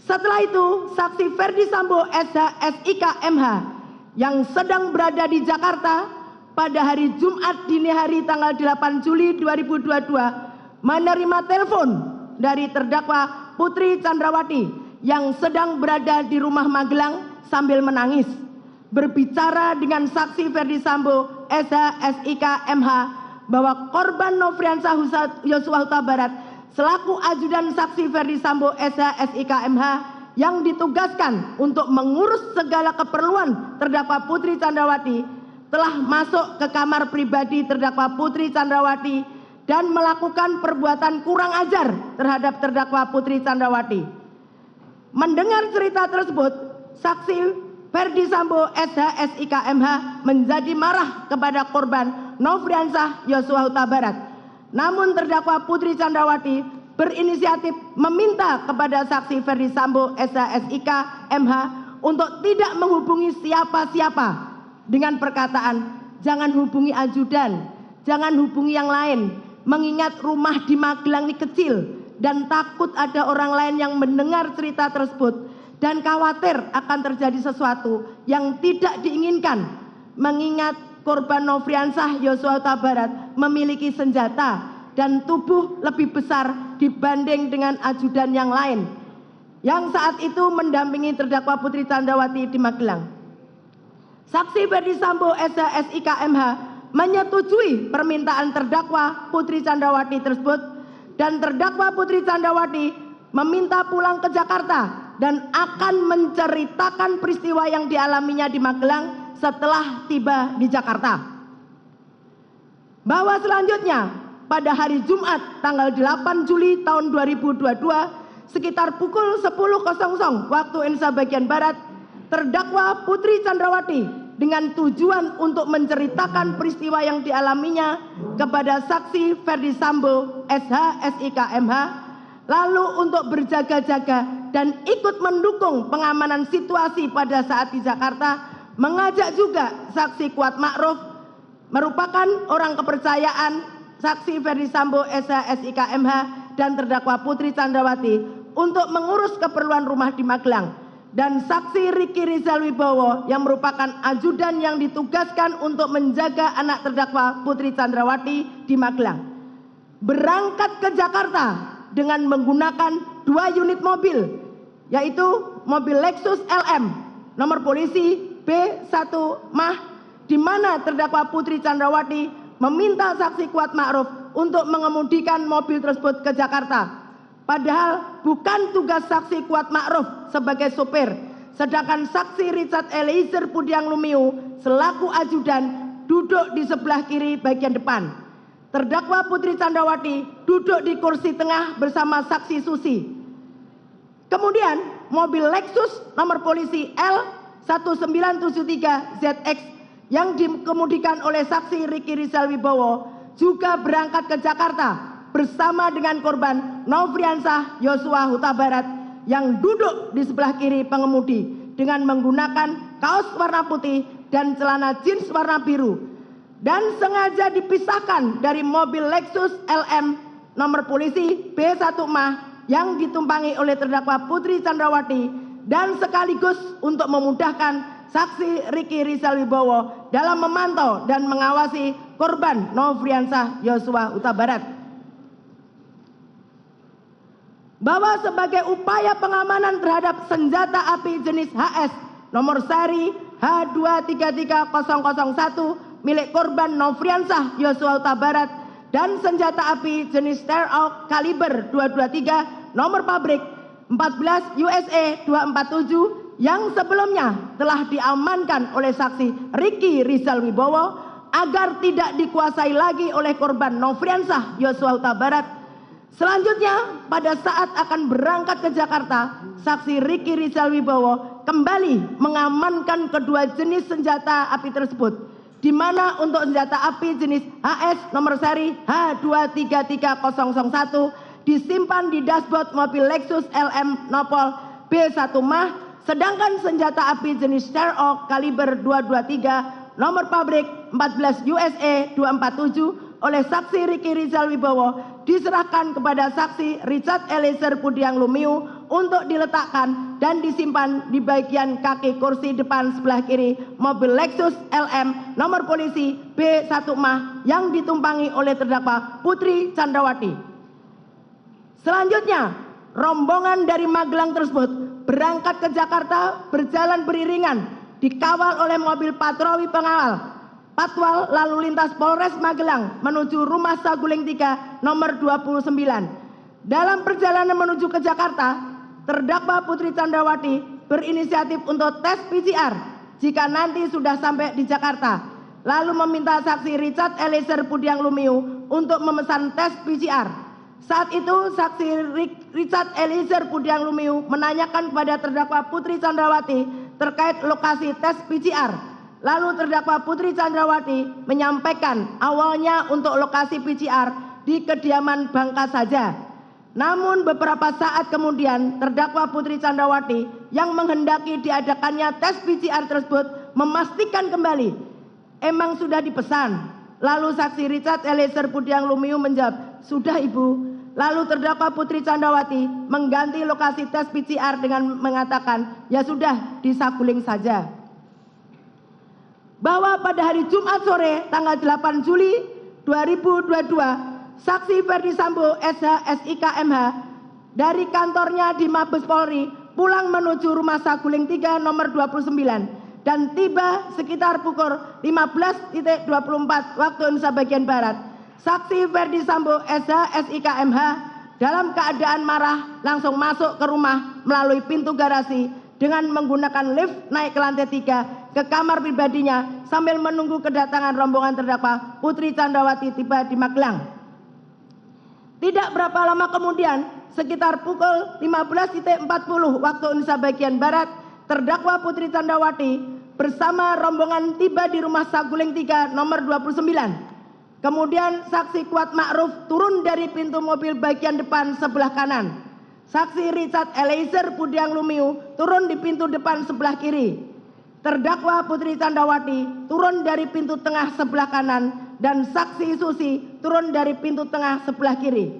Setelah itu, saksi Ferdi Sambo SH SIK MH yang sedang berada di Jakarta pada hari Jumat dini hari tanggal 8 Juli 2022 menerima telepon dari terdakwa Putri Chandrawati yang sedang berada di rumah Magelang sambil menangis, berbicara dengan saksi Ferdi Sambo SH SIK MH bahwa korban Nofriansah Yosua Huta Barat selaku ajudan saksi Ferdi Sambo SH SIK MH yang ditugaskan untuk mengurus segala keperluan terdakwa Putri Chandrawati telah masuk ke kamar pribadi terdakwa Putri Chandrawati dan melakukan perbuatan kurang ajar terhadap terdakwa Putri Chandrawati. Mendengar cerita tersebut, saksi Ferdi Sambo SH SIK MH menjadi marah kepada korban Nofriansah Yosua Huta Barat. Namun terdakwa Putri Chandrawati berinisiatif meminta kepada saksi Ferdi Sambo SH SIK MH untuk tidak menghubungi siapa-siapa dengan perkataan jangan hubungi ajudan, jangan hubungi yang lain, mengingat rumah di Magelang ini kecil dan takut ada orang lain yang mendengar cerita tersebut dan khawatir akan terjadi sesuatu yang tidak diinginkan, mengingat korban Nofriansah Yosua Huta Barat memiliki senjata dan tubuh lebih besar dibanding dengan ajudan yang lain yang saat itu mendampingi terdakwa Putri Chandrawati di Magelang. Saksi Ferdi Sambo SH SIK MH menyetujui permintaan terdakwa Putri Chandrawati tersebut dan terdakwa Putri Chandrawati meminta pulang ke Jakarta dan akan menceritakan peristiwa yang dialaminya di Magelang setelah tiba di Jakarta. Bahwa selanjutnya pada hari Jumat tanggal 8 Juli tahun 2022 sekitar pukul 10.00 waktu Indonesia bagian Barat, terdakwa Putri Chandrawati dengan tujuan untuk menceritakan peristiwa yang dialaminya kepada saksi Ferdi Sambo SH SIK MH, lalu untuk berjaga-jaga dan ikut mendukung pengamanan situasi pada saat di Jakarta, mengajak juga saksi Kuat Ma'ruf merupakan orang kepercayaan saksi Ferdi Sambo SH SIK MH dan terdakwa Putri Chandrawati untuk mengurus keperluan rumah di Magelang, dan saksi Riki Rizal Wibowo yang merupakan ajudan yang ditugaskan untuk menjaga anak terdakwa Putri Chandrawati di Magelang, berangkat ke Jakarta dengan menggunakan 2 unit mobil, yaitu mobil Lexus LM nomor polisi B1 Mah, di mana terdakwa Putri Chandrawati meminta saksi Kuat Ma'ruf untuk mengemudikan mobil tersebut ke Jakarta. Padahal bukan tugas saksi Kuat Ma'ruf sebagai sopir, sedangkan saksi Richard Eliezer Pudiang Lumiu selaku ajudan duduk di sebelah kiri bagian depan. Terdakwa Putri Chandrawati duduk di kursi tengah bersama saksi Susi. Kemudian mobil Lexus nomor polisi L1973ZX yang dikemudikan oleh saksi Riki Rizal Wibowo juga berangkat ke Jakarta bersama dengan korban Nofriansah Yosua Huta Barat yang duduk di sebelah kiri pengemudi dengan menggunakan kaos warna putih dan celana jeans warna biru, dan sengaja dipisahkan dari mobil Lexus LM nomor polisi B1 Mah yang ditumpangi oleh terdakwa Putri Chandrawati, dan sekaligus untuk memudahkan saksi Riki Rizal Wibowo dalam memantau dan mengawasi korban Nofriansah Yosua Huta Barat. Bahwa sebagai upaya pengamanan terhadap senjata api jenis HS nomor seri H233001 milik korban Nofriansah Yosua Huta Barat dan senjata api jenis Starhawk kaliber 223 nomor pabrik 14 USA 247 yang sebelumnya telah diamankan oleh saksi Riki Rizal Wibowo agar tidak dikuasai lagi oleh korban Nofriansah Yosua Huta Barat. Selanjutnya, pada saat akan berangkat ke Jakarta, saksi Riki Rizal Wibowo kembali mengamankan kedua jenis senjata api tersebut, di mana untuk senjata api jenis HS nomor seri H233001 disimpan di dashboard mobil Lexus LM Nopol B1 Mah, sedangkan senjata api jenis Starhawk kaliber 223 nomor pabrik 14 USA 247 oleh saksi Riki Rizal Wibowo diserahkan kepada saksi Richard Eliezer Budiang Lumiu untuk diletakkan dan disimpan di bagian kaki kursi depan sebelah kiri mobil Lexus LM nomor polisi B1 yang ditumpangi oleh terdakwa Putri Chandrawati. Selanjutnya, rombongan dari Magelang tersebut berangkat ke Jakarta berjalan beriringan dikawal oleh mobil patroli pengawal Patwal lalu lintas Polres Magelang menuju Rumah Saguling 3 nomor 29. Dalam perjalanan menuju ke Jakarta, terdakwa Putri Chandrawati berinisiatif untuk tes PCR jika nanti sudah sampai di Jakarta, lalu meminta saksi Richard Eliezer Budiang Lumiu untuk memesan tes PCR. Saat itu saksi Richard Eliezer Budiang Lumiu menanyakan kepada terdakwa Putri Chandrawati terkait lokasi tes PCR. Lalu terdakwa Putri Chandrawati menyampaikan awalnya untuk lokasi PCR di kediaman Bangka saja. Namun beberapa saat kemudian terdakwa Putri Chandrawati yang menghendaki diadakannya tes PCR tersebut memastikan kembali, emang sudah dipesan. Lalu saksi Richard Eliezer Budiang Lumiu menjawab, sudah Ibu. Lalu terdakwa Putri Chandrawati mengganti lokasi tes PCR dengan mengatakan, ya sudah di Saguling saja. Bahwa pada hari Jumat sore tanggal 8 Juli 2022, saksi Ferdi Sambo SH SIK MH dari kantornya di Mabes Polri pulang menuju Rumah Saguling 3 nomor 29 dan tiba sekitar pukul 15.24 waktu Indonesia bagian Barat. Saksi Ferdi Sambo SH SIK MH dalam keadaan marah langsung masuk ke rumah melalui pintu garasi dengan menggunakan lift naik ke lantai 3 ke kamar pribadinya sambil menunggu kedatangan rombongan terdakwa Putri Chandrawati tiba di Magelang. Tidak berapa lama kemudian, sekitar pukul 15.40 waktu Indonesia bagian Barat, terdakwa Putri Chandrawati bersama rombongan tiba di Rumah Saguling 3 nomor 29. Kemudian saksi Kuat Ma'ruf turun dari pintu mobil bagian depan sebelah kanan. Saksi Richard Eliezer Budiang Lumiu turun di pintu depan sebelah kiri. Terdakwa Putri Chandrawati turun dari pintu tengah sebelah kanan dan saksi Susi turun dari pintu tengah sebelah kiri.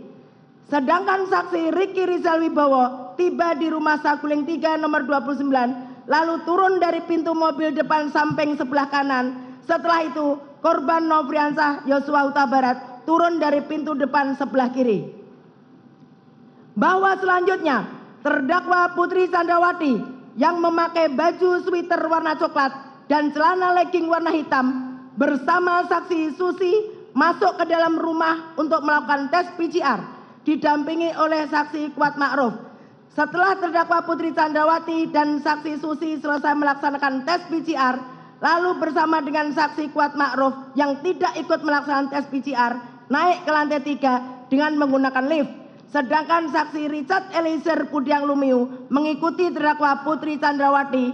Sedangkan saksi Riki Rizal Wibowo tiba di Rumah Saguling 3 nomor 29 lalu turun dari pintu mobil depan samping sebelah kanan. Setelah itu korban Nofriansah Yosua Huta Barat turun dari pintu depan sebelah kiri. Bahwa selanjutnya terdakwa Putri Chandrawati yang memakai baju sweater warna coklat dan celana legging warna hitam bersama saksi Susi masuk ke dalam rumah untuk melakukan tes PCR didampingi oleh saksi Kuat Ma'ruf. Setelah terdakwa Putri Chandrawati dan saksi Susi selesai melaksanakan tes PCR, lalu bersama dengan saksi Kuat Ma'ruf yang tidak ikut melaksanakan tes PCR naik ke lantai 3 dengan menggunakan lift. Sedangkan saksi Richard Eliezer Budiang Lumiu mengikuti terdakwa Putri Chandrawati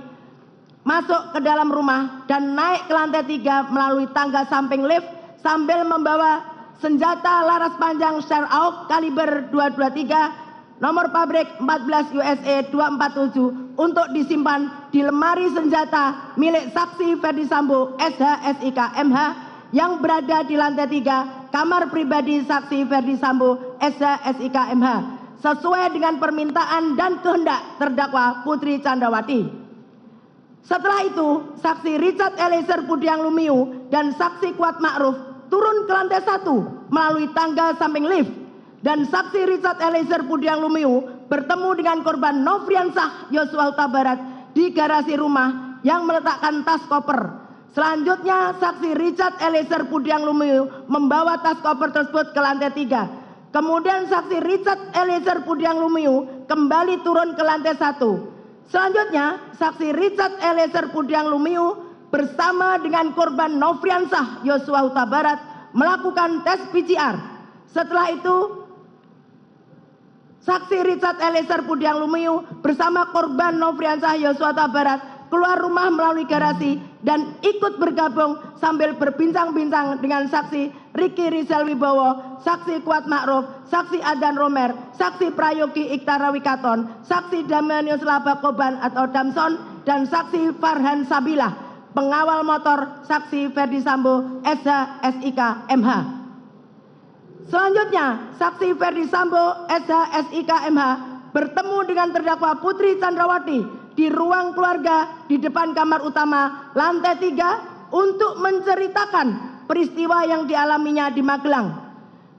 masuk ke dalam rumah dan naik ke lantai 3 melalui tangga samping lift sambil membawa senjata laras panjang Sher AUK kaliber 223 nomor pabrik 14 USA 247 untuk disimpan di lemari senjata milik saksi Ferdi Sambo SH SIK MH yang berada di lantai 3 kamar pribadi saksi Ferdi Sambo SH SIK MH sesuai dengan permintaan dan kehendak terdakwa Putri Chandrawati. Setelah itu, saksi Richard Eliezer Budiang Lumiu dan saksi Kuat Ma'ruf turun ke lantai 1 melalui tangga samping lift dan saksi Richard Eliezer Budiang Lumiu bertemu dengan korban Nofriansah Yosua Huta Barat di garasi rumah yang meletakkan tas koper. Selanjutnya saksi Richard Eliezer Budiang Lumiu membawa tas koper tersebut ke lantai 3. Kemudian saksi Richard Eliezer Budiang Lumiu kembali turun ke lantai 1. Selanjutnya saksi Richard Eliezer Budiang Lumiu bersama dengan korban Nofriansah Yosua Huta Barat melakukan tes PCR. Setelah itu saksi Richard Eliezer Budiang Lumiu bersama korban Nofriansah Yosua Huta Barat keluar rumah melalui garasi dan ikut bergabung sambil berbincang-bincang dengan saksi Riki Rizal Wibowo, saksi Kuat Ma'ruf, saksi Adan Romer, saksi Prayogi Iktara Wikaton, saksi Damianus Labakoban atau Damson, dan saksi Farhan Sabilah, pengawal motor saksi Ferdi Sambo SH SIK MH. Selanjutnya, saksi Ferdi Sambo, SH, SIK, MH bertemu dengan terdakwa Putri Chandrawati di ruang keluarga di depan kamar utama lantai 3 untuk menceritakan peristiwa yang dialaminya di Magelang.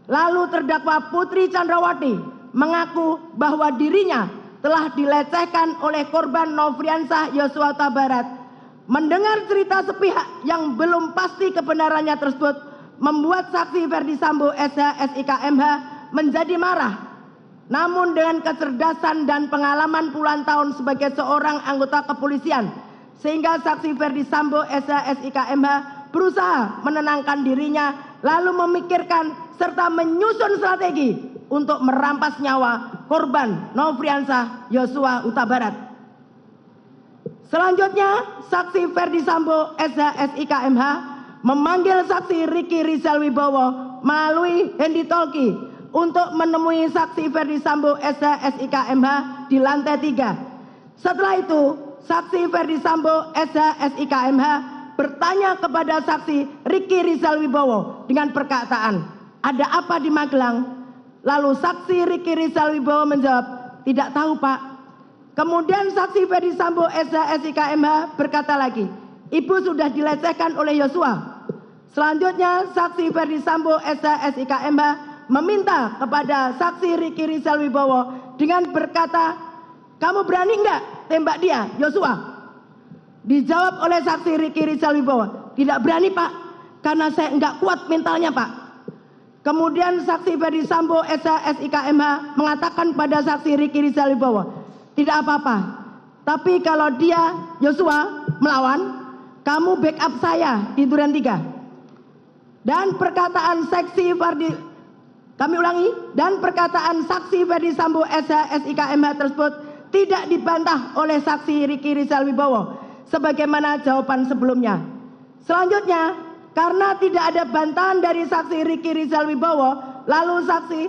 Lalu terdakwa Putri Chandrawati mengaku bahwa dirinya telah dilecehkan oleh korban Nofriansah Yosua Huta Barat. Mendengar cerita sepihak yang belum pasti kebenarannya tersebut membuat saksi Ferdi Sambo, SH, SIK, MH menjadi marah. Namun dengan kecerdasan dan pengalaman puluhan tahun sebagai seorang anggota kepolisian, sehingga saksi Ferdi Sambo, SH, SIK, MH berusaha menenangkan dirinya, lalu memikirkan serta menyusun strategi untuk merampas nyawa korban Nofriansah Yosua Huta Barat. Selanjutnya, saksi Ferdi Sambo, SH, SIK, MH memanggil saksi Ricky Rizal Wibowo melalui handy talkie untuk menemui saksi Ferdi Sambo, SH, SIK, MH di lantai 3. Setelah itu, saksi Ferdi Sambo, SH, SIK, MH bertanya kepada saksi Ricky Rizal Wibowo dengan perkataan, "Ada apa di Magelang?" Lalu saksi Ricky Rizal Wibowo menjawab, "Tidak tahu, Pak." Kemudian saksi Ferdi Sambo, SH, SIK, MH berkata lagi, "Ibu sudah dilecehkan oleh Yosua." Selanjutnya saksi Ferdi Sambo, SH, SIK, MH meminta kepada saksi Ricky Rizal Wibowo dengan berkata, "Kamu berani enggak tembak dia, Yosua?" Dijawab oleh saksi Ricky Rizal Wibowo, "Tidak berani, Pak, karena saya enggak kuat mentalnya, Pak." Kemudian saksi Ferdi Sambo, SH, SIK, MH mengatakan pada saksi Ricky Rizal Wibowo, "Tidak apa-apa, tapi kalau dia, Yosua, melawan, kamu backup saya di Duren 3. Dan perkataan saksi Ferdi, kami ulangi, dan perkataan saksi Ferdi Sambo, SH, SIK, MH tersebut tidak dibantah oleh saksi Ricky Rizal Wibowo sebagaimana jawaban sebelumnya. Selanjutnya, karena tidak ada bantahan dari saksi Ricky Rizal Wibowo, lalu saksi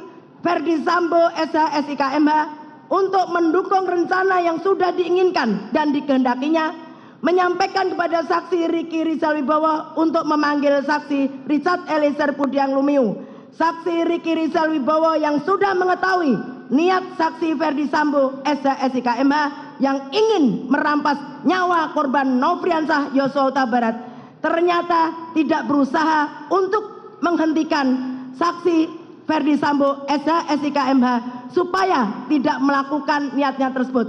Ferdi Sambo, SH, SIK, MH untuk mendukung rencana yang sudah diinginkan dan dikehendakinya, menyampaikan kepada saksi Ricky Rizal Wibowo untuk memanggil saksi Richard Eliezer Pudiang Lumiu. Saksi Ricky Rizal Wibowo yang sudah mengetahui niat saksi Ferdi Sambo, SH, SIK, MH yang ingin merampas nyawa korban Nofriansah Yosua Huta Barat, ternyata tidak berusaha untuk menghentikan saksi Ferdi Sambo, SH, SIK, MH supaya tidak melakukan niatnya tersebut.